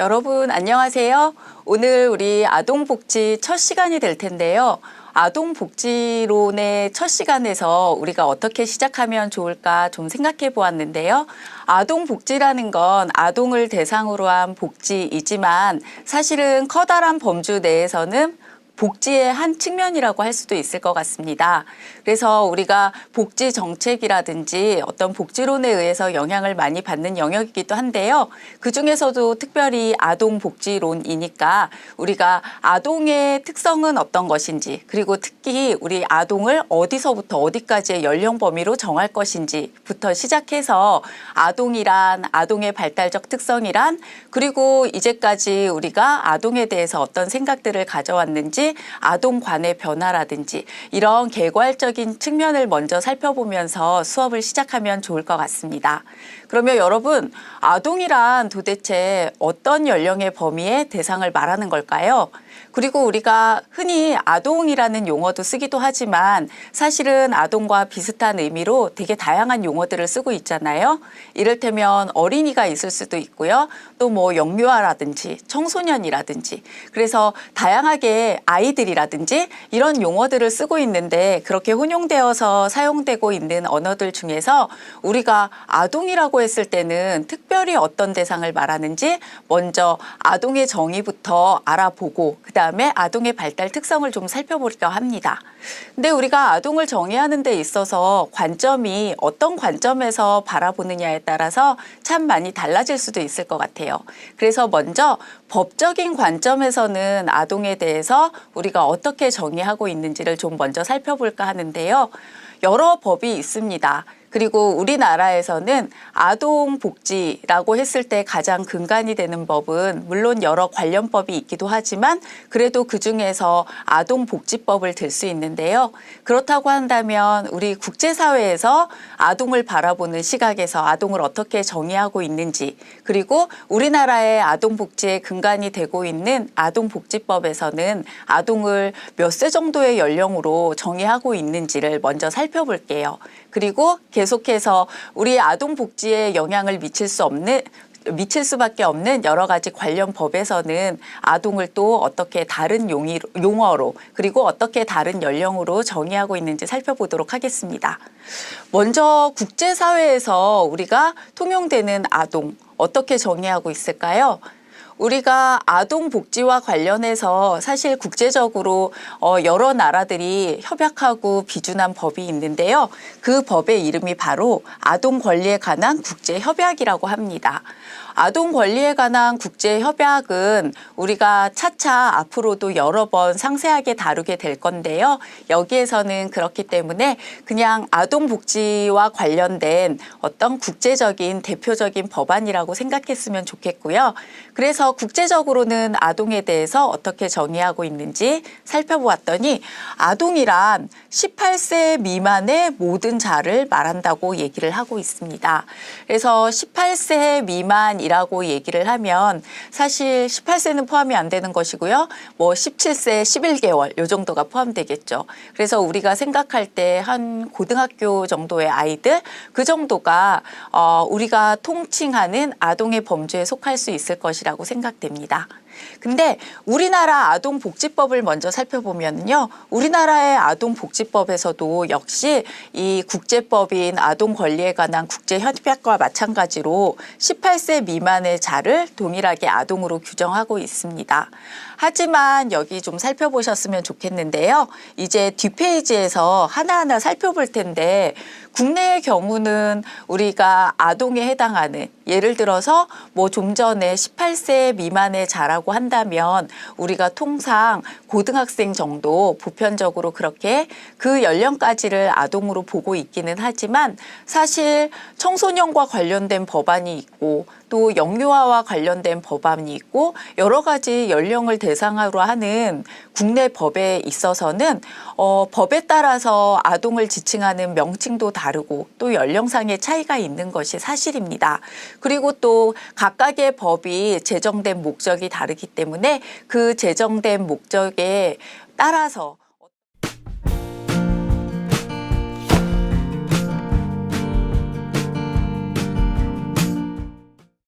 여러분 안녕하세요. 오늘 우리 아동복지 첫 시간이 될 텐데요. 아동복지론의 첫 시간에서 우리가 어떻게 시작하면 좋을까 좀 생각해 보았는데요. 아동복지라는 건 아동을 대상으로 한 복지이지만 사실은 커다란 범주 내에서는 복지의 한 측면이라고 할 수도 있을 것 같습니다. 그래서 우리가 복지 정책이라든지 어떤 복지론에 의해서 영향을 많이 받는 영역이기도 한데요. 그중에서도 특별히 아동복지론이니까 우리가 아동의 특성은 어떤 것인지, 그리고 특히 우리 아동을 어디서부터 어디까지의 연령 범위로 정할 것인지부터 시작해서 아동이란, 아동의 발달적 특성이란, 그리고 이제까지 우리가 아동에 대해서 어떤 생각들을 가져왔는지, 아동관의 변화라든지 이런 개괄적인 측면을 먼저 살펴보면서 수업을 시작하면 좋을 것 같습니다. 그러면 여러분, 아동이란 도대체 어떤 연령의 범위의 대상을 말하는 걸까요? 그리고 우리가 흔히 아동이라는 용어도 쓰기도 하지만 사실은 아동과 비슷한 의미로 되게 다양한 용어들을 쓰고 있잖아요. 이를테면 어린이가 있을 수도 있고요. 또 뭐 영유아라든지 청소년이라든지, 그래서 다양하게 아이들이라든지 이런 용어들을 쓰고 있는데, 그렇게 혼용되어서 사용되고 있는 언어들 중에서 우리가 아동이라고 했을 때는 특별히 어떤 대상을 말하는지 먼저 아동의 정의부터 알아보고 그다음에 아동의 발달 특성을 좀 살펴보려고 합니다. 근데 우리가 아동을 정의하는 데 있어서 관점이 어떤 관점에서 바라보느냐에 따라서 참 많이 달라질 수도 있을 것 같아요. 그래서 먼저 법적인 관점에서는 아동에 대해서 우리가 어떻게 정의하고 있는지를 좀 먼저 살펴볼까 하는데요. 여러 법이 있습니다. 그리고 우리나라에서는 아동복지라고 했을 때 가장 근간이 되는 법은 물론 여러 관련법이 있기도 하지만 그래도 그중에서 아동복지법을 들 수 있는데요. 그렇다고 한다면 우리 국제사회에서 아동을 바라보는 시각에서 아동을 어떻게 정의하고 있는지, 그리고 우리나라의 아동복지의 근간이 되고 있는 아동복지법에서는 아동을 몇 세 정도의 연령으로 정의하고 있는지를 먼저 살펴볼게요. 그리고 계속해서 우리 아동복지에 영향을 미칠 수밖에 없는 여러 가지 관련 법에서는 아동을 또 어떻게 다른 용어로, 그리고 어떻게 다른 연령으로 정의하고 있는지 살펴보도록 하겠습니다. 먼저 국제사회에서 우리가 통용되는 아동, 어떻게 정의하고 있을까요? 우리가 아동복지와 관련해서 사실 국제적으로 여러 나라들이 협약하고 비준한 법이 있는데요. 그 법의 이름이 바로 아동권리에 관한 국제협약이라고 합니다. 아동권리에 관한 국제협약은 우리가 차차 앞으로도 여러 번 상세하게 다루게 될 건데요. 여기에서는 그렇기 때문에 그냥 아동복지와 관련된 어떤 국제적인 대표적인 법안이라고 생각했으면 좋겠고요. 그래서 국제적으로는 아동에 대해서 어떻게 정의하고 있는지 살펴보았더니 아동이란 18세 미만의 모든 자를 말한다고 얘기를 하고 있습니다. 그래서 18세 미만이라고 얘기를 하면 사실 18세는 포함이 안 되는 것이고요. 뭐 17세 11개월 요 정도가 포함되겠죠. 그래서 우리가 생각할 때 한 고등학교 정도의 아이들, 그 정도가 우리가 통칭하는 아동의 범주에 속할 수 있을 것이라고 생각됩니다. 근데 우리나라 아동복지법을 먼저 살펴보면요. 우리나라의 아동복지법에서도 역시 이 국제법인 아동권리에 관한 국제협약과 마찬가지로 18세 미만의 자를 동일하게 아동으로 규정하고 있습니다. 하지만 여기 좀 살펴보셨으면 좋겠는데요. 이제 뒷페이지에서 하나하나 살펴볼 텐데 국내의 경우는 우리가 아동에 해당하는, 예를 들어서 뭐 좀 전에 18세 미만의 자라고 한다면 우리가 통상 고등학생 정도 보편적으로 그렇게 그 연령까지를 아동으로 보고 있기는 하지만 사실 청소년과 관련된 법안이 있고 또 영유아와 관련된 법안이 있고 여러 가지 연령을 대상으로 하는 국내 법에 있어서는 법에 따라서 아동을 지칭하는 명칭도 다르고 또 연령상의 차이가 있는 것이 사실입니다. 그리고 또 각각의 법이 제정된 목적이 다르기 때문에 그 제정된 목적에 따라서